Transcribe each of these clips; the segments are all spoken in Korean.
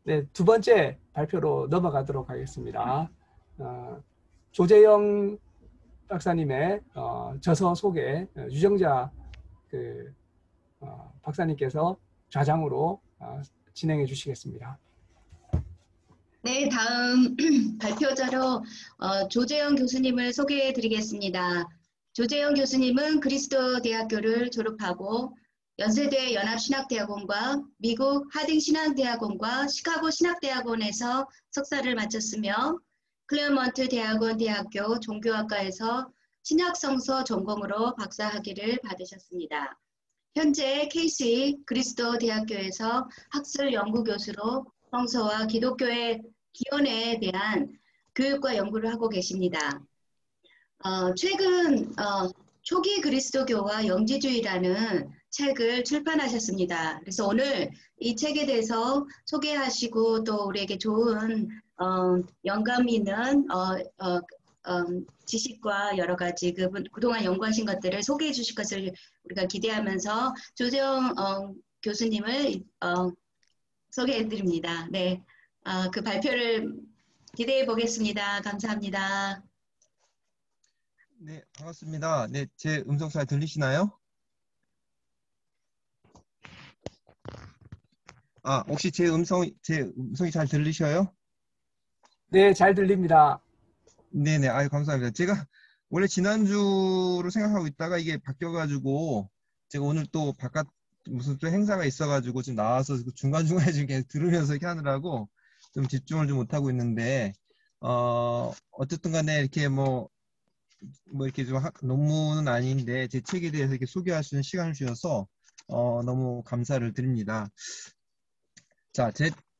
네, 두 번째 발표로 넘어가도록 하겠습니다. 조재영 박사님의 저서 소개, 유정자 박사님께서 좌장으로 진행해 주시겠습니다. 네, 다음 발표자로 조재영 교수님을 소개해 드리겠습니다. 조재영 교수님은 그리스도 대학교를 졸업하고 연세대 연합신학대학원과 미국 하딩 신학대학원과 시카고 신학대학원에서 석사를 마쳤으며 클레어먼트 대학원 대학교 종교학과에서 신약성서 전공으로 박사학위를 받으셨습니다. 현재 KC 그리스도 대학교에서 학술 연구교수로 성서와 기독교의 기원에 대한 교육과 연구를 하고 계십니다. 최근 초기 그리스도교와 영지주의라는 책을 출판하셨습니다. 그래서 오늘 이 책에 대해서 소개하시고 또 우리에게 좋은 영감 있는 지식과 여러 가지 그동안 연구하신 것들을 소개해 주실 것을 우리가 기대하면서 조재영 교수님을 소개해 드립니다. 네, 그 발표를 기대해 보겠습니다. 감사합니다. 네, 반갑습니다. 네, 제 음성 잘 들리시나요? 혹시 제 음성이 잘 들리셔요? 네, 잘 들립니다. 네네, 아유, 감사합니다. 제가 원래 지난주로 생각하고 있다가 이게 바뀌어가지고 제가 오늘 또 바깥 무슨 또 행사가 있어가지고 지금 나와서 중간중간에 지금 계속 들으면서 이렇게 하느라고 좀 집중을 좀 못하고 있는데, 어쨌든 간에 이렇게 뭐 이렇게 좀 논문은 아닌데 제 책에 대해서 이렇게 소개할 수 있는 시간을 주셔서 너무 감사를 드립니다. 자,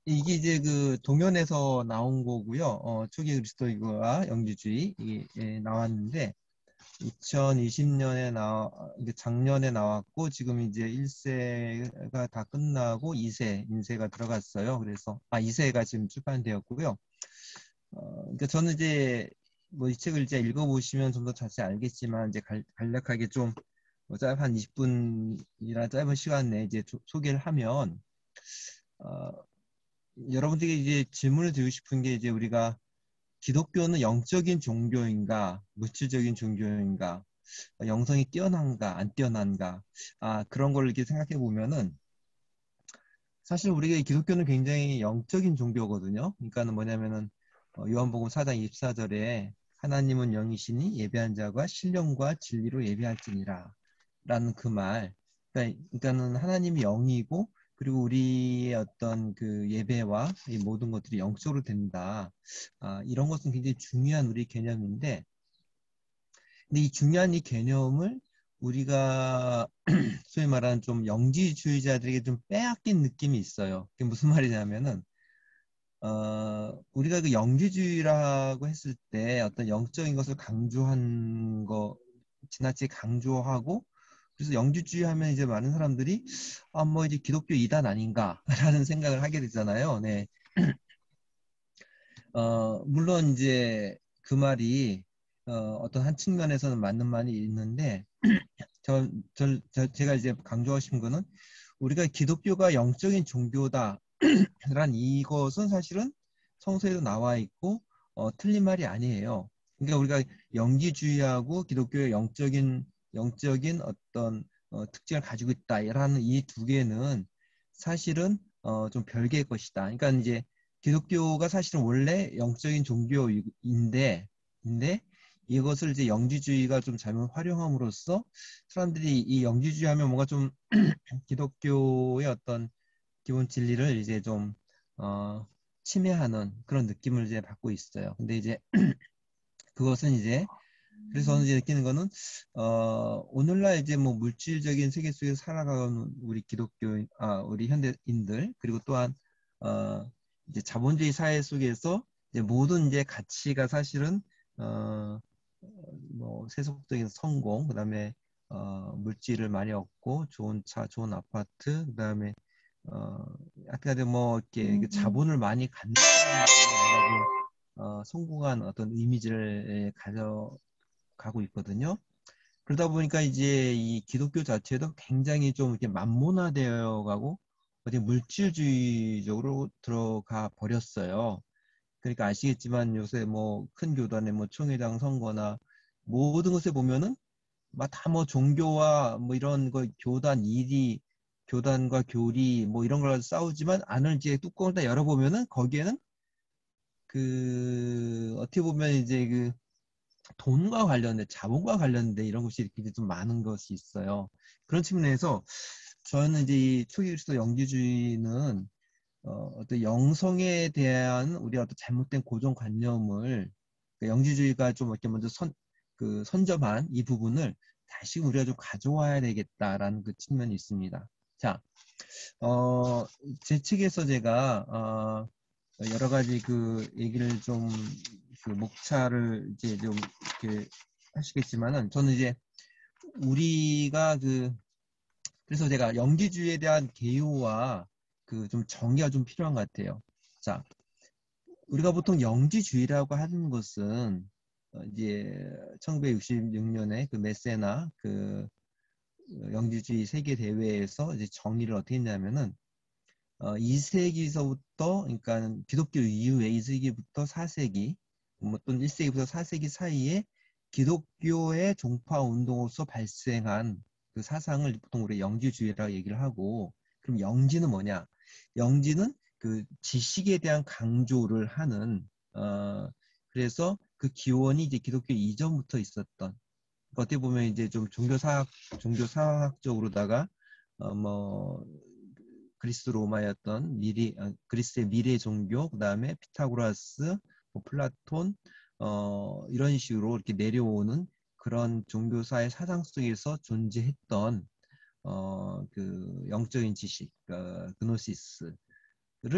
이게 이제 그 동연에서 나온 거고요. 초기 그리스도교와 영지주의 이게 나왔는데 2020년에 이게 작년에 나왔고 지금 이제 1세가 다 끝나고 2세 인쇄가 들어갔어요. 그래서 2세가 지금 출판되었고요. 그러니까 저는 이제 뭐 이 책을 이제 읽어보시면 좀 더 자세히 알겠지만 이제 간략하게 좀 한 20분이나 짧은 시간 내에 이제 소개를 하면 여러분들에게 이제 질문을 드리고 싶은 게 이제 우리가 기독교는 영적인 종교인가, 물질적인 종교인가, 영성이 뛰어난가, 안 뛰어난가, 그런 걸 이렇게 생각해 보면은 사실 우리가 기독교는 굉장히 영적인 종교거든요. 그러니까는 뭐냐면은 요한복음 4장 24절에 하나님은 영이시니 예배한 자가 신령과 진리로 예배할지니라 라는 그 말. 그러니까는 하나님이 영이고 그리고 우리의 어떤 그 예배와 이 모든 것들이 영적으로 된다. 이런 것은 굉장히 중요한 우리 개념인데, 근데 이 중요한 이 개념을 우리가 소위 말하는 좀 영지주의자들에게 좀 빼앗긴 느낌이 있어요. 그게 무슨 말이냐면은, 우리가 그 영지주의라고 했을 때 어떤 영적인 것을 강조한 거, 지나치게 강조하고, 그래서 영지주의 하면 이제 많은 사람들이 뭐 이제 기독교 이단 아닌가라는 생각을 하게 되잖아요. 네. 물론 이제 그 말이 어떤 한 측면에서는 맞는 말이 있는데 제가 이제 강조하고 싶은 거는 우리가 기독교가 영적인 종교다란 이것은 사실은 성서에도 나와 있고 틀린 말이 아니에요. 그러니까 우리가 영지주의하고 기독교의 영적인 어떤 특징을 가지고 있다라는 이 두 개는 사실은 좀 별개의 것이다. 그러니까 이제 기독교가 사실은 원래 영적인 종교인데 이것을 이제 영지주의가 좀 잘못 활용함으로써 사람들이 이 영지주의 하면 뭔가 좀 기독교의 어떤 기본 진리를 이제 좀 침해하는 그런 느낌을 이제 받고 있어요. 근데 이제 그것은 이제 그래서 저는 이제 느끼는 거는 오늘날 이제 뭐 물질적인 세계 속에서 살아가는 우리 우리 현대인들 그리고 또한 이제 자본주의 사회 속에서 이제 모든 이제 가치가 사실은 뭐 세속적인 성공, 그다음에 물질을 많이 얻고 좋은 차, 좋은 아파트, 그다음에 아까 뭐 이렇게 자본을 많이 갖는 사람들이 성공한 어떤 이미지를 가져가고 있거든요. 그러다 보니까 이제 이 기독교 자체도 굉장히 좀 이렇게 만문화되어 가고 어디 물질주의적으로 들어가 버렸어요. 그러니까 아시겠지만 요새 뭐 큰 교단의 뭐 총회장 선거나 모든 것에 보면은 다 뭐 종교와 뭐 이런 거 교단 일이 교단과 교리 뭐 이런 걸 가지고 싸우지만 안을 이제 뚜껑을 다 열어보면은 거기에는 그 어떻게 보면 이제 그 돈과 관련된 자본과 관련된 이런 것이 이렇게 좀 많은 것이 있어요. 그런 측면에서 저는 이제 이 초기 그리스도 영지주의는 어떤 영성에 대한 우리 어떤 잘못된 고정관념을 영지주의가 좀 이렇게 먼저 선점한 이 부분을 다시 우리가 좀 가져와야 되겠다라는 그 측면이 있습니다. 자, 제 책에서 제가 여러 가지 그 얘기를 좀 그 목차를 이제 좀 이렇게 하시겠지만은 저는 이제 우리가 그래서 제가 영지주의에 대한 개요와 그 좀 정의가 좀 필요한 것 같아요. 자, 우리가 보통 영지주의라고 하는 것은 이제 1966년에 그 메세나 그 영지주의 세계 대회에서 이제 정의를 어떻게 했냐면은 2세기서부터 그러니까 기독교 이후에 2세기부터 4세기 뭐 또는 1세기부터 4세기 사이에 기독교의 종파 운동으로서 발생한 그 사상을 보통 우리 영지주의라고 얘기를 하고 그럼 영지는 뭐냐? 영지는 그 지식에 대한 강조를 하는 그래서 그 기원이 이제 기독교 이전부터 있었던 어떻게 보면 이제 좀 종교사학적으로다가 뭐 그리스 로마였던 그리스의 미래 종교 그다음에 피타고라스, 뭐 플라톤 이런 식으로 이렇게 내려오는 그런 종교사의 사상 속에서 존재했던 그 영적인 지식, 그노시스를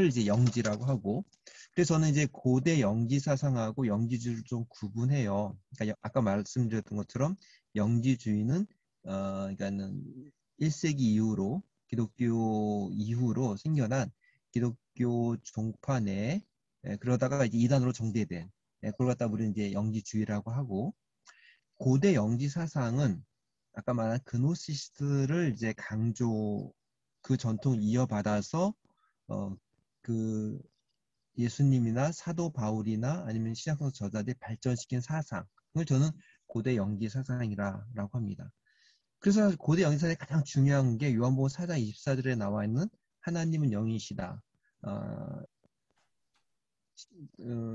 이제 영지라고 하고, 그래서 저는 이제 고대 영지 사상하고 영지주의를 좀 구분해요. 그러니까 아까 말씀드렸던 것처럼 영지주의는 그러니까는 1세기 이후로 기독교 이후로 생겨난 기독교 종파 내에 그러다가 이제 이단으로 정제된 그걸 갖다 우리는 이제 영지주의라고 하고 고대 영지 사상은 아까 말한 그노시스를 이제 강조 그 전통을 이어받아서 그 예수님이나 사도 바울이나 아니면 신약성서 저자들이 발전시킨 사상을 저는 고대 영지 사상이라고 합니다. 그래서 고대 영지 사상의 가장 중요한 게 요한복음 4장 24절에 나와 있는 하나님은 영이시다.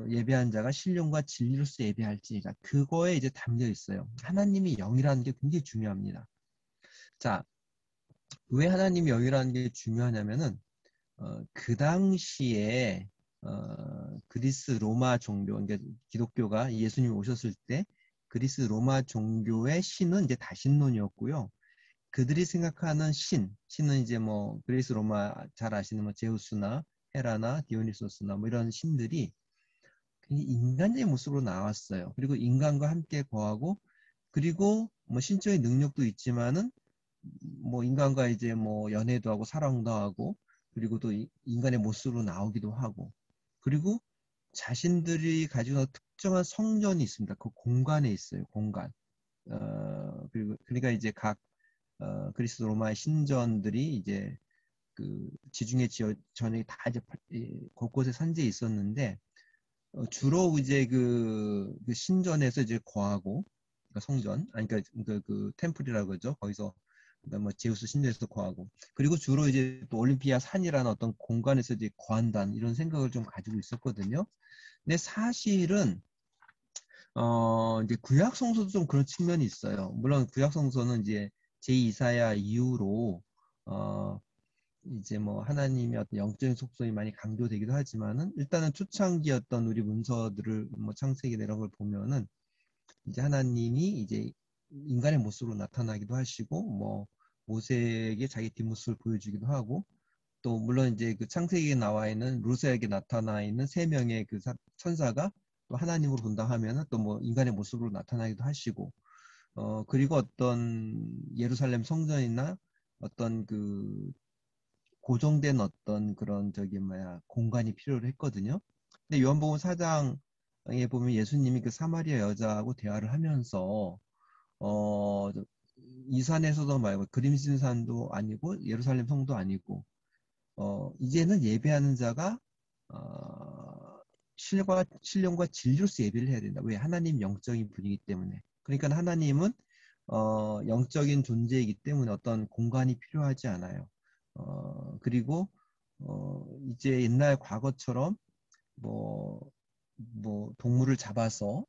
예배한 자가 신령과 진리로서 예배할지니라. 그거에 이제 담겨 있어요. 하나님이 영이라는 게 굉장히 중요합니다. 자, 왜 하나님이 영이라는 게 중요하냐면은 그 당시에 그리스 로마 종교, 그러니까 기독교가 예수님이 오셨을 때 그리스 로마 종교의 신은 이제 다신론이었고요. 그들이 생각하는 신은 이제 뭐 그리스 로마 잘 아시는 뭐 제우스나 헤라나 디오니소스나 뭐 이런 신들이 인간의 모습으로 나왔어요. 그리고 인간과 함께 거하고 그리고 뭐 신적인 능력도 있지만은 뭐 인간과 이제 뭐 연애도 하고 사랑도 하고 그리고 또 인간의 모습으로 나오기도 하고 그리고 자신들이 가지고 있는 특정한 성전이 있습니다. 그 공간에 있어요. 공간. 그리고 그러니까 이제 각 그리스 로마의 신전들이 이제 그 지중해 지역 전역에 다 이제 곳곳에 산지에 있었는데 주로 이제 그 신전에서 이제 거하고 그러니까 성전 아니 그러니까 그 템플이라고 그러죠. 거기서 그다음 뭐 제우스 신전에서 거하고 그리고 주로 이제 또 올림피아 산이라는 어떤 공간에서 이제 거한다는 이런 생각을 좀 가지고 있었거든요. 근데 사실은 이제 구약 성서도 좀 그런 측면이 있어요. 물론 구약 성서는 이제 제2사야 이후로 이제 뭐 하나님의 어떤 영적인 속성이 많이 강조되기도 하지만은 일단은 초창기였던 우리 문서들을 뭐 창세기 이런 걸 보면은 이제 하나님이 이제 인간의 모습으로 나타나기도 하시고 뭐 모세에게 자기 뒷모습을 보여주기도 하고 또 물론 이제 그 창세기에 나와 있는 루스에게 나타나 있는 세 명의 그 천사가 또 하나님으로 본다 하면은 또 뭐 인간의 모습으로 나타나기도 하시고 그리고 어떤 예루살렘 성전이나 어떤 그 고정된 어떤 그런 공간이 필요로 했거든요. 근데 요한복음 4장에 보면 예수님이 그 사마리아 여자하고 대화를 하면서 이 산에서도 말고 그림진 산도 아니고 예루살렘 성도 아니고 이제는 예배하는 자가 신령과 진리로서 예배를 해야 된다. 왜? 하나님 영적인 분이기 때문에. 그러니까 하나님은 영적인 존재이기 때문에 어떤 공간이 필요하지 않아요. 그리고 이제 옛날 과거처럼 뭐 동물을 잡아서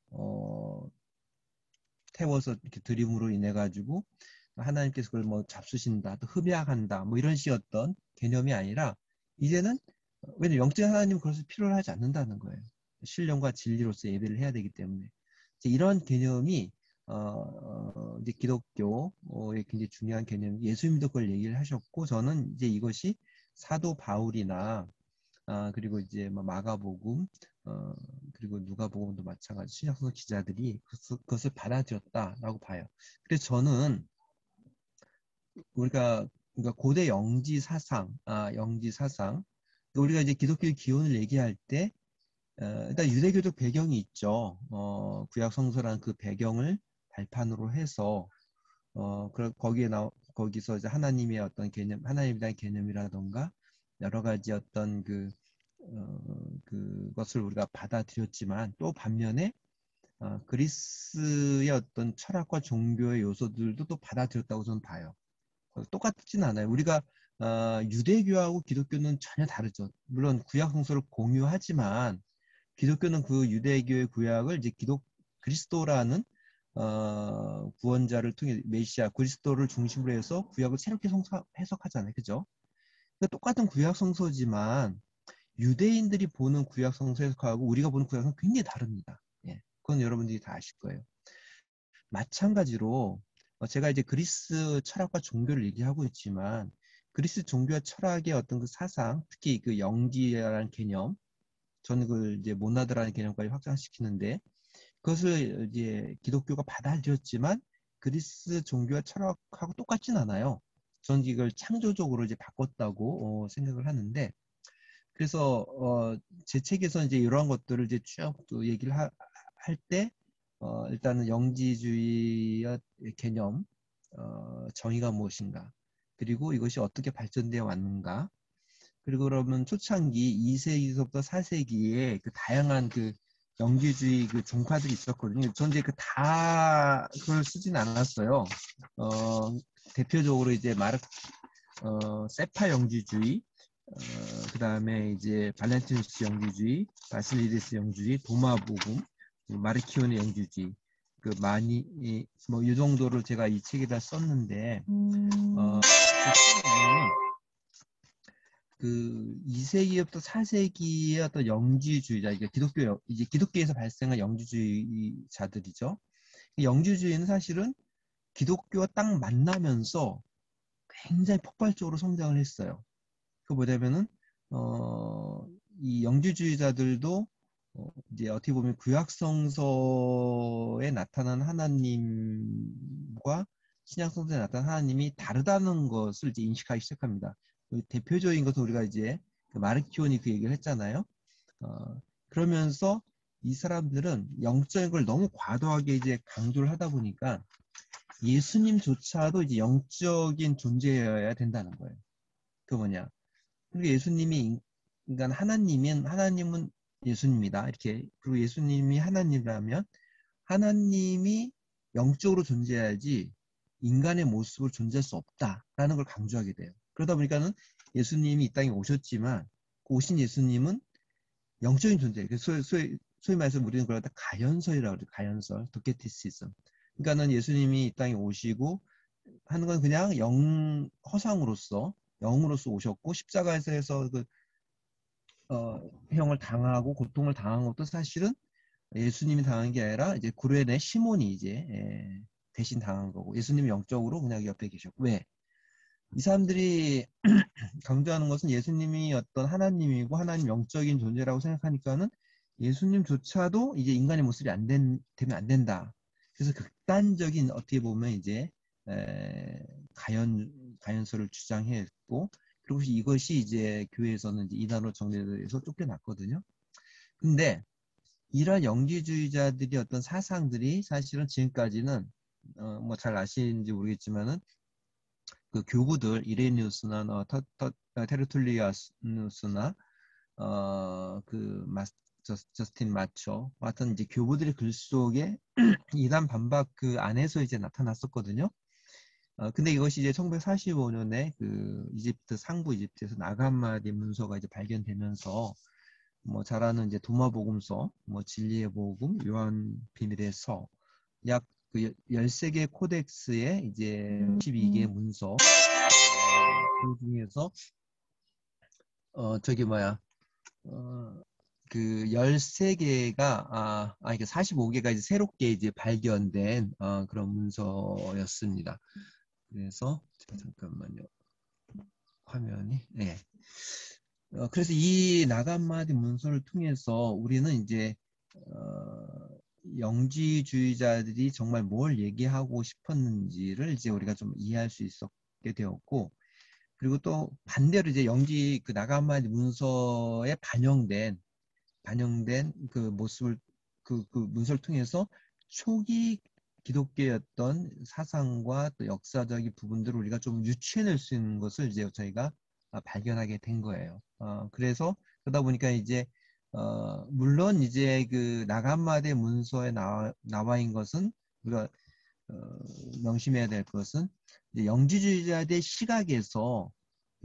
태워서 이렇게 드림으로 인해 가지고 하나님께서 그걸 뭐 잡수신다, 또 흡약한다, 뭐 이런 식의 어떤 개념이 아니라 이제는 왜냐면 영적인 하나님은 그것을 필요로 하지 않는다는 거예요. 신령과 진리로서 예배를 해야 되기 때문에 이제 이런 개념이 이제 기독교의 굉장히 중요한 개념. 예수님도 그걸 얘기를 하셨고 저는 이제 이것이 사도 바울이나 그리고 이제 뭐 마가복음 그리고 누가복음도 마찬가지 신약성서 기자들이 그것을 받아들였다라고 봐요. 그래서 저는 우리가 그러니까 고대 영지 사상, 우리가 이제 기독교의 기원을 얘기할 때 일단 유대교적 배경이 있죠. 구약 성서란 그 배경을 발판으로 해서 거기서 이제 하나님의 어떤 개념, 하나님에 대한 개념이라던가 여러 가지 어떤 그것을 우리가 받아들였지만 또 반면에 그리스의 어떤 철학과 종교의 요소들도 또 받아들였다고 저는 봐요. 똑같진 않아요. 우리가 유대교하고 기독교는 전혀 다르죠. 물론 구약 성서를 공유하지만 기독교는 그 유대교의 구약을 이제 그리스도라는 구원자를 통해 메시아 그리스도를 중심으로 해서 구약을 새롭게 해석하잖아요. 그죠? 그러니까 똑같은 구약 성서지만 유대인들이 보는 구약 성서 해석하고 우리가 보는 구약 성서는 굉장히 다릅니다. 예. 그건 여러분들이 다 아실 거예요. 마찬가지로 제가 이제 그리스 철학과 종교를 얘기하고 있지만 그리스 종교와 철학의 어떤 그 사상, 특히 그 영지라는 개념, 저는 그걸 이제 모나드라는 개념까지 확장시키는데 그것을 이제 기독교가 받아들였지만 그리스 종교와 철학하고 똑같진 않아요. 저는 이걸 창조적으로 이제 바꿨다고 생각을 하는데 그래서 제 책에서 이제 이러한 것들을 이제 쭉 또 얘기를 할 때 일단은 영지주의의 개념 정의가 무엇인가 그리고 이것이 어떻게 발전되어 왔는가 그리고 그러면 초창기 2세기부터 4세기에 그 다양한 그 영지주의 그 종파들이 있었거든요. 저는 이제 다 그걸 쓰진 않았어요. 대표적으로 이제 세파 영지주의, 그 다음에 이제 발렌티누스 영지주의, 바실리데스 영지주의, 도마복음, 마르키오네 영지주의, 뭐 이 정도를 제가 이 책에다 썼는데, 그 2세기부터 4세기의 어떤 영지주의자, 이게 이제 기독교에서 발생한 영지주의자들이죠. 영지주의는 사실은 기독교와 딱 만나면서 굉장히 폭발적으로 성장을 했어요. 그 뭐냐면은 이 영지주의자들도 이제 어떻게 보면 구약성서에 나타난 하나님과 신약성서에 나타난 하나님이 다르다는 것을 이제 인식하기 시작합니다. 대표적인 것은 우리가 이제 마르키오니 그 얘기를 했잖아요. 그러면서 이 사람들은 영적인 걸 너무 과도하게 이제 강조를 하다 보니까 예수님조차도 이제 영적인 존재여야 된다는 거예요. 그 뭐냐? 그리고 예수님이 하나님은 예수님이다. 이렇게. 그리고 예수님이 하나님이라면 하나님이 영적으로 존재해야지 인간의 모습으로 존재할 수 없다라는 걸 강조하게 돼요. 그러다 보니까는 예수님이 이 땅에 오셨지만 그 오신 예수님은 영적인 존재. 소위 말해서 우리는 그걸 갖다 가연설이라고 그래요. 가연설, 도케티시즘. 그러니까는 예수님이 이 땅에 오시고 하는 건 그냥 허상으로서 영으로서 오셨고 십자가에서 해서 형을 당하고 고통을 당한 것도 사실은 예수님이 당한 게 아니라 이제 구레네 시몬이 이제 대신 당한 거고 예수님이 영적으로 그냥 옆에 계셨고 왜? 이 사람들이 강조하는 것은 예수님이 어떤 하나님이고 하나님 영적인 존재라고 생각하니까는 예수님조차도 이제 인간의 모습이 되면 안 된다. 그래서 극단적인 어떻게 보면 이제 가연설을 주장했고 그리고 이것이 이제 교회에서는 이제 이단으로 정리돼서 쫓겨났거든요. 근데 이런 영지주의자들이 어떤 사상들이 사실은 지금까지는 뭐 잘 아시는지 모르겠지만은 그 교부들 이레니우스나 테르툴리아누스나 저스틴 마초 같은 이제 교부들의 글 속에 이단 반박 그 안에서 이제 나타났었거든요. 근데 이것이 이제 1945년에 그 이집트 상부 이집트에서 나가마디 문서가 이제 발견되면서 뭐 잘 아는 이제 도마복음서, 뭐 진리의 복음, 요한 비밀의 서, 약 그 13개 코덱스에 이제 12개의 문서 그 중에서 저기 뭐야 그 13개가 이게 45개가 이제 새롭게 이제 발견된 그런 문서였습니다. 그래서 잠깐만요. 화면이 네. 그래서 이 나간마디 문서를 통해서 우리는 이제 영지주의자들이 정말 뭘 얘기하고 싶었는지를 이제 우리가 좀 이해할 수 있었게 되었고, 그리고 또 반대로 이제 영지 그 나간마디 문서에 반영된 그 모습을 그 문서를 통해서 초기 기독교였던 사상과 또 역사적인 부분들을 우리가 좀 유추해낼 수 있는 것을 이제 저희가 발견하게 된 거예요. 그래서 그러다 보니까 이제 물론 이제 그 나간마대 문서에 나와 있는 것은 우리가 명심해야 될 것은 이제 영지주의자들의 시각에서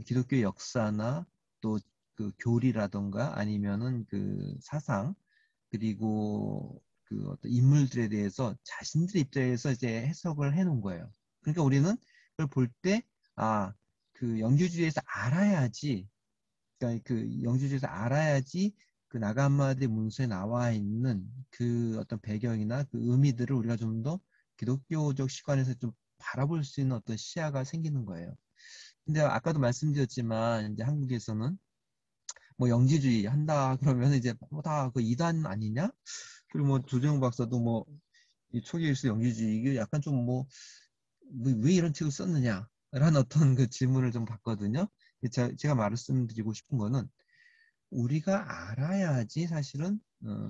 기독교 역사나 또 그 교리라던가 아니면은 그 사상 그리고 그 어떤 인물들에 대해서 자신들의 입장에서 이제 해석을 해놓은 거예요. 그러니까 우리는 그걸 볼 때, 그 영주주의에서 알아야지, 그러니까 그 영주주의에서 알아야지 그 나가마드 문서에 나와 있는 그 어떤 배경이나 그 의미들을 우리가 좀 더 기독교적 시각에서 좀 바라볼 수 있는 어떤 시야가 생기는 거예요. 근데 아까도 말씀드렸지만 이제 한국에서는 뭐 영지주의 한다 그러면 이제 뭐 다 그 이단 아니냐? 그리고 뭐 조재용 박사도 뭐 이 초기일수 영지주의 이게 약간 좀 뭐 왜 이런 책을 썼느냐? 라는 어떤 그 질문을 좀 받거든요. 제가 말씀드리고 싶은 거는 우리가 알아야지 사실은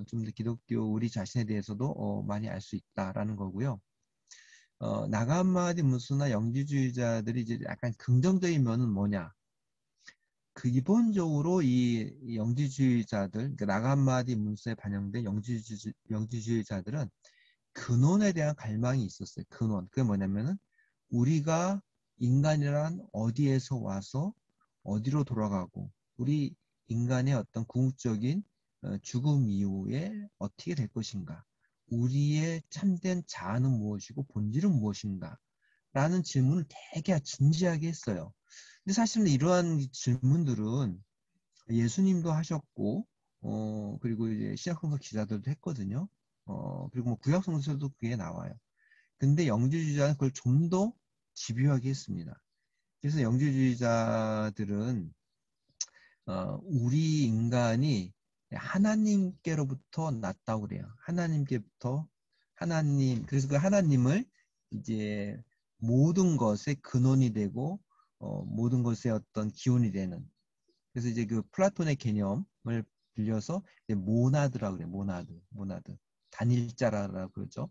좀 더 기독교 우리 자신에 대해서도 많이 알 수 있다라는 거고요. 나가마디 무스나 영지주의자들이 이제 약간 긍정적인 면은 뭐냐? 그 기본적으로 이 영지주의자들, 그러니까 나간마디 문서에 반영된 영지주의자들은 근원에 대한 갈망이 있었어요. 근원. 그게 뭐냐면은 우리가 인간이란 어디에서 와서 어디로 돌아가고 우리 인간의 어떤 궁극적인 죽음 이후에 어떻게 될 것인가? 우리의 참된 자아는 무엇이고 본질은 무엇인가? 라는 질문을 되게 진지하게 했어요. 근데 사실은 이러한 질문들은 예수님도 하셨고, 그리고 이제 신약성서 기자들도 했거든요. 그리고 뭐 구약성서도 그게 나와요. 근데 영지주의자는 그걸 좀 더 집요하게 했습니다. 그래서 영지주의자들은, 우리 인간이 하나님께로부터 났다고 그래요. 그래서 그 하나님을 이제 모든 것의 근원이 되고, 모든 것의 어떤 기원이 되는. 그래서 이제 그 플라톤의 개념을 빌려서 이제 모나드라고 그래요. 모나드. 단일자라고 그러죠.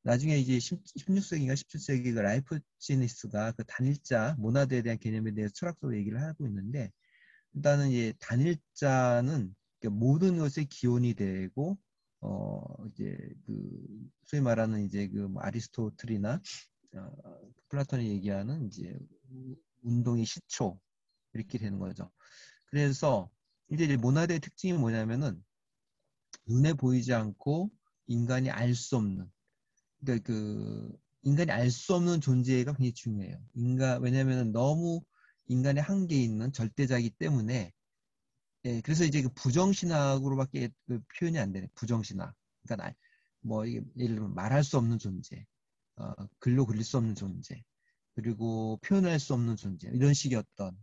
나중에 이제 16세기인가 17세기 그 라이프치니스가 그 단일자, 모나드에 대한 개념에 대해서 철학적으로 얘기를 하고 있는데, 일단은 이제 단일자는 모든 것의 기원이 되고, 이제 그 소위 말하는 이제 그 뭐 아리스토틀이나 플라톤이 얘기하는 이제 운동의 시초 이렇게 되는 거죠. 그래서 이제 모나드의 특징이 뭐냐면은 눈에 보이지 않고 인간이 알 수 없는, 그러니까 그 인간이 알 수 없는 존재가 굉장히 중요해요. 왜냐하면 너무 인간의 한계에 있는 절대자이기 때문에, 그래서 이제 그 부정신학으로밖에 그 표현이 안 되네. 부정신학. 그러니까 뭐 예를 들면 말할 수 없는 존재, 글로 그릴 수 없는 존재, 그리고 표현할 수 없는 존재, 이런 식의 어떤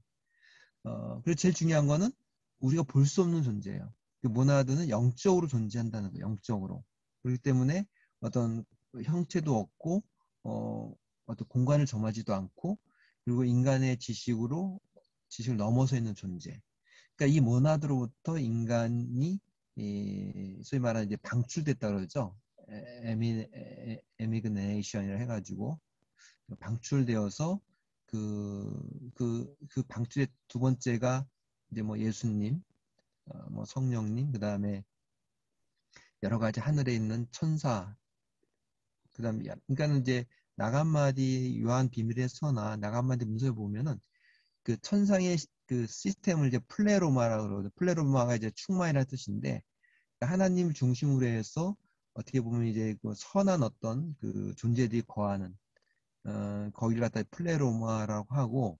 그리고 제일 중요한 거는 우리가 볼 수 없는 존재예요. 그 모나드는 영적으로 존재한다는 거예요. 영적으로. 그렇기 때문에 어떤 형체도 없고 어떤 공간을 점하지도 않고 그리고 인간의 지식을 넘어서 있는 존재. 그러니까 이 모나드로부터 인간이 소위 말하는 이제 방출됐다 그러죠. 에미그네이션이라 해가지고 방출되어서 그 방출의 두 번째가 이제 뭐 예수님, 뭐 성령님, 그 다음에 여러 가지 하늘에 있는 천사, 그 다음에, 그러니까는 이제 나간마디 요한 비밀의 서나 나간마디 문서에 보면은 그 천상의 그 시스템을 이제 플레로마라고 그러거든요. 플레로마가 이제 충만이라는 뜻인데, 하나님을 중심으로 해서 어떻게 보면 이제 그 선한 어떤 그 존재들이 거하는, 거기를 갖다 플레로마라고 하고,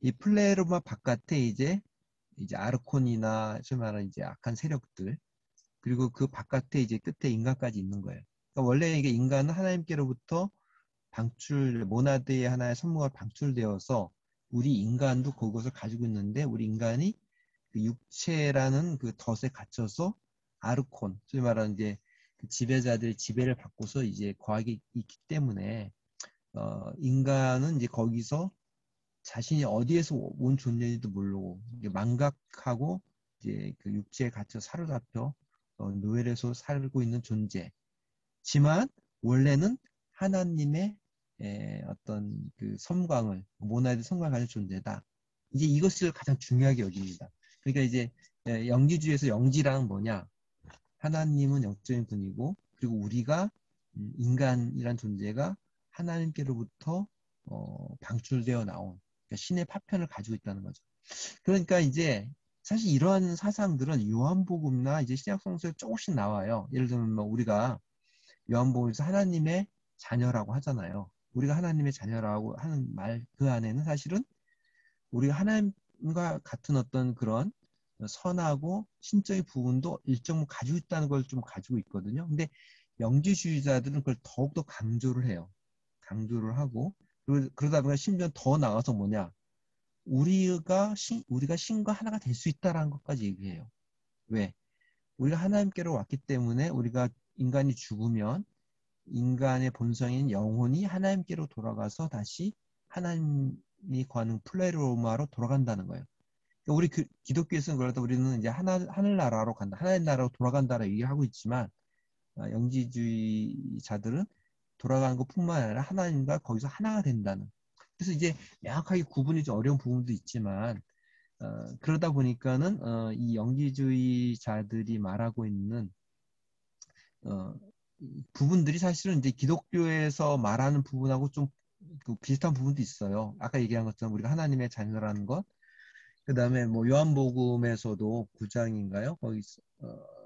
이 플레로마 바깥에 이제 아르콘이나 소위 말하는 이제 악한 세력들, 그리고 그 바깥에 이제 끝에 인간까지 있는 거예요. 그러니까 원래 이게 인간은 하나님께로부터 모나드의 하나의 선물가 방출되어서 우리 인간도 그것을 가지고 있는데, 우리 인간이 그 육체라는 그 덫에 갇혀서 아르콘, 소위 말하는 이제 그 지배자들의 지배를 받고서 이제 거하게 있기 때문에, 인간은 이제 거기서 자신이 어디에서 온 존재인지도 모르고 이제 망각하고 이제 그 육체에 갇혀 사로잡혀 노예로서 살고 있는 존재지만, 원래는 하나님의 어떤 그 섬광을, 모나드 섬광을 가진 존재다. 이제 이것을 가장 중요하게 여깁니다. 그러니까 이제 영지주의에서 영지란 뭐냐? 하나님은 영적인 분이고, 그리고 우리가 인간이란 존재가 하나님께로부터 방출되어 나온, 그러니까 신의 파편을 가지고 있다는 거죠. 그러니까 이제 사실 이러한 사상들은 요한복음이나 이제 신약 성서에 조금씩 나와요. 예를 들면 뭐 우리가 요한복음에서 하나님의 자녀라고 하잖아요. 우리가 하나님의 자녀라고 하는 말 그 안에는 사실은 우리가 하나님과 같은 어떤 그런 선하고 신적인 부분도 일정 부분 가지고 있다는 걸 좀 가지고 있거든요. 근데 영지주의자들은 그걸 더욱더 강조를 해요. 강조를 하고, 그러다 보니까 심지어 더 나가서 뭐냐? 우리가 신과 하나가 될 수 있다라는 것까지 얘기해요. 왜? 우리가 하나님께로 왔기 때문에 우리가 인간이 죽으면 인간의 본성인 영혼이 하나님께로 돌아가서 다시 하나님이 거하는 플레로마로 돌아간다는 거예요. 그러니까 우리 기독교에서는 그러다 우리는 이제 하늘나라로 간다, 하나님 나라로 돌아간다라고 얘기를 하고 있지만, 영지주의자들은 돌아가는 것뿐만 아니라 하나님과 거기서 하나가 된다는. 그래서 이제 명확하게 구분이 좀 어려운 부분도 있지만, 그러다 보니까는 이 영지주의자들이 말하고 있는 부분들이 사실은 이제 기독교에서 말하는 부분하고 좀 그 비슷한 부분도 있어요. 아까 얘기한 것처럼 우리가 하나님의 자녀라는 것, 그 다음에 뭐 요한복음에서도 9장인가요? 거기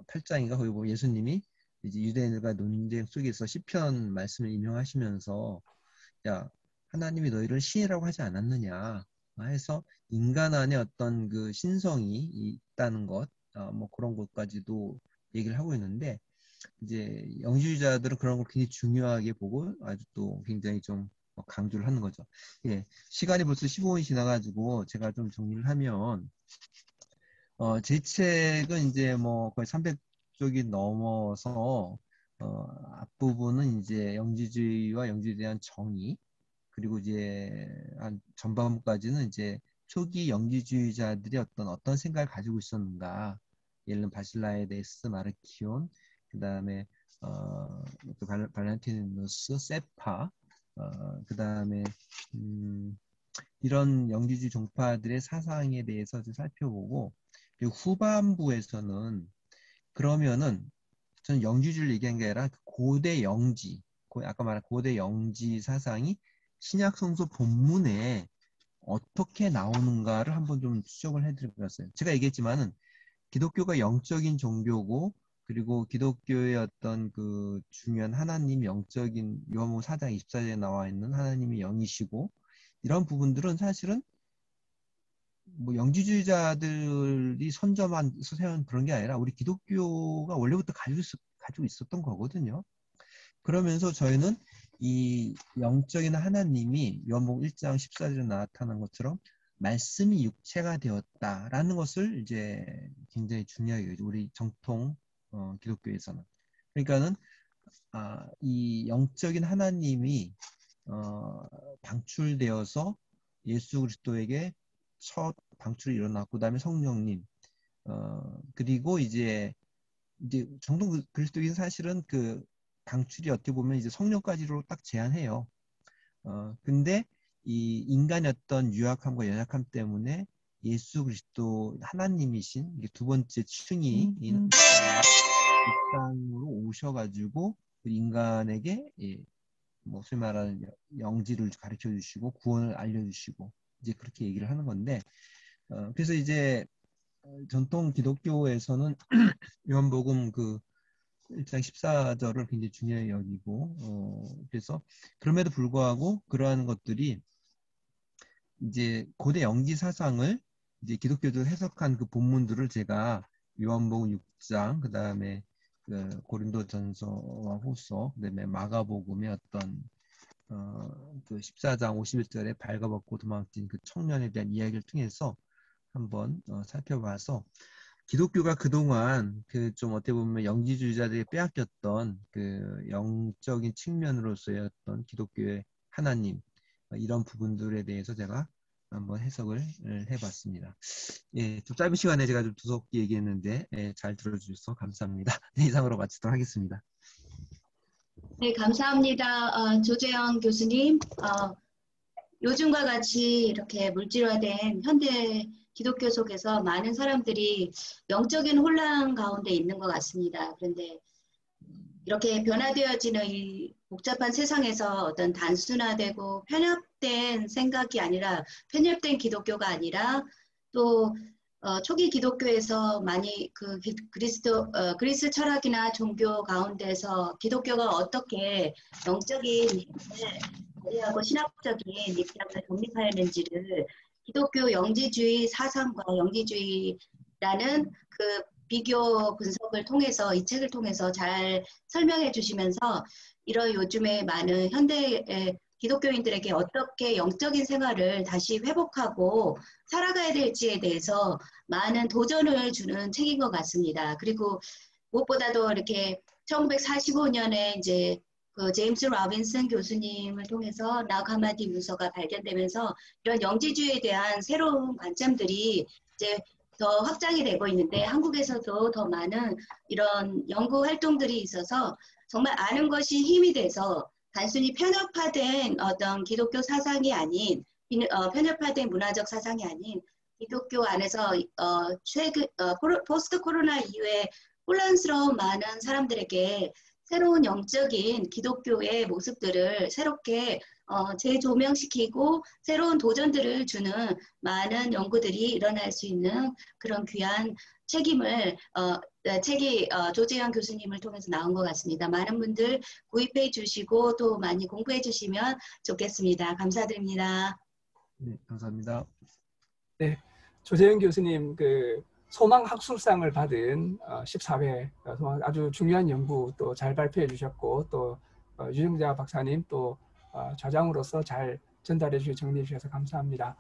8장인가 거기 보면 예수님이 이제 유대인들과 논쟁 속에서 시편 말씀을 인용하시면서, 야, 하나님이 너희를 신이라고 하지 않았느냐 해서 인간 안에 어떤 그 신성이 있다는 것, 뭐 그런 것까지도 얘기를 하고 있는데, 이제 영주주의자들은 그런 걸 굉장히 중요하게 보고 아주 또 굉장히 좀 강조를 하는 거죠. 예, 시간이 벌써 15분이 지나가지고 제가 좀 정리를 하면, 제 책은 이제 뭐 거의 300쪽이 넘어서, 앞부분은 이제 영지주의와 영지주의에 대한 정의, 그리고 이제 한 전반부까지는 이제 초기 영지주의자들이 어떤 생각을 가지고 있었는가. 예를 들면 바실라에데스, 마르키온, 그 다음에 발렌티누스, 세파, 그 다음에 이런 영지주의 종파들의 사상에 대해서 좀 살펴보고, 그리고 후반부에서는 그러면은 저는 영지주의를 얘기한 게 아니라 고대 영지, 아까 말한 고대 영지 사상이 신약 성서 본문에 어떻게 나오는가를 한번 좀 추적을 해드려봤어요. 제가 얘기했지만은 기독교가 영적인 종교고, 그리고 기독교의 어떤 그 중요한 하나님 영적인 요한복음 4장 24절에 나와 있는 하나님이 영이시고, 이런 부분들은 사실은 뭐 영지주의자들이 세운 그런 게 아니라 우리 기독교가 원래부터 가지고 있었던 거거든요. 그러면서 저희는 이 영적인 하나님이 요한복음 1장 14절에 나타난 것처럼 말씀이 육체가 되었다라는 것을 이제 굉장히 중요하게 여기죠. 우리 정통 기독교에서는. 그러니까는 이 영적인 하나님이 방출되어서 예수 그리스도에게 첫 방출이 일어났고, 그다음에 성령님, 그리고 이제 정통 그리스도인 사실은 그 방출이 어떻게 보면 이제 성령까지로 딱 제한해요. 근데 이 인간의 어떤 유약함과 연약함 때문에 예수 그리스도 하나님이신 이게 두 번째 층이 이 땅으로 오셔가지고 인간에게 뭐 소위 말하는 영지를 가르쳐 주시고 구원을 알려주시고 이제 그렇게 얘기를 하는 건데 그래서 이제 전통 기독교에서는 요한복음 그 1장 14절을 굉장히 중요히 여기고 그래서 그럼에도 불구하고 그러한 것들이 이제 고대 영지 사상을 이제 기독교적으로 해석한 그 본문들을 제가 요한복음 6장 그다음에 그 고린도전서와 후서 그다음에 마가복음의 어떤 그 14장 51절에 발가벗고 도망친 그 청년에 대한 이야기를 통해서 한번 살펴봐서 기독교가 그동안 그 좀 어떻게 보면 영지주의자들이 빼앗겼던 그 영적인 측면으로서의 어떤 기독교의 하나님 이런 부분들에 대해서 제가 한번 해석을 해봤습니다. 예, 좀 짧은 시간에 제가 좀 두껍게 얘기했는데 잘 들어주셔서 감사합니다. 이상으로 마치도록 하겠습니다. 네, 감사합니다. 조재영 교수님. 요즘과 같이 이렇게 물질화된 현대 기독교 속에서 많은 사람들이 영적인 혼란 가운데 있는 것 같습니다. 그런데 이렇게 변화되어지는 이 복잡한 세상에서 어떤 단순화되고 편협된 생각이 아니라 편협된 기독교가 아니라 또 초기 기독교에서 많이 그 그리스 철학이나 종교 가운데서 기독교가 어떻게 영적인 힘을 발휘하고 신학적인 입장을 독립하였는지를 기독교 영지주의 사상과 영지주의라는 그 비교 분석을 통해서 이 책을 통해서 잘 설명해 주시면서 이런 요즘에 많은 현대 기독교인들에게 어떻게 영적인 생활을 다시 회복하고 살아가야 될지에 대해서 많은 도전을 주는 책인 것 같습니다. 그리고 무엇보다도 이렇게 1945년에 이제 그 제임스 로빈슨 교수님을 통해서 나그하마디 문서가 발견되면서 이런 영지주의에 대한 새로운 관점들이 이제 더 확장이 되고 있는데 한국에서도 더 많은 이런 연구 활동들이 있어서 정말 아는 것이 힘이 돼서 단순히 편협화된 어떤 기독교 사상이 아닌 편협화된 문화적 사상이 아닌 기독교 안에서 포스트 코로나 이후에 혼란스러운 많은 사람들에게 새로운 영적인 기독교의 모습들을 새롭게 재조명시키고 새로운 도전들을 주는 많은 연구들이 일어날 수 있는 그런 귀한 책이 조재현 교수님을 통해서 나온 것 같습니다. 많은 분들 구입해 주시고 또 많이 공부해 주시면 좋겠습니다. 감사드립니다. 네, 감사합니다. 네, 조재현 교수님 그 소망학술상을 받은 14회 아주 중요한 연구 또 잘 발표해 주셨고 또 유정자 박사님 또 좌장으로서 잘 전달해 주셔서 정리해 주셔서 감사합니다.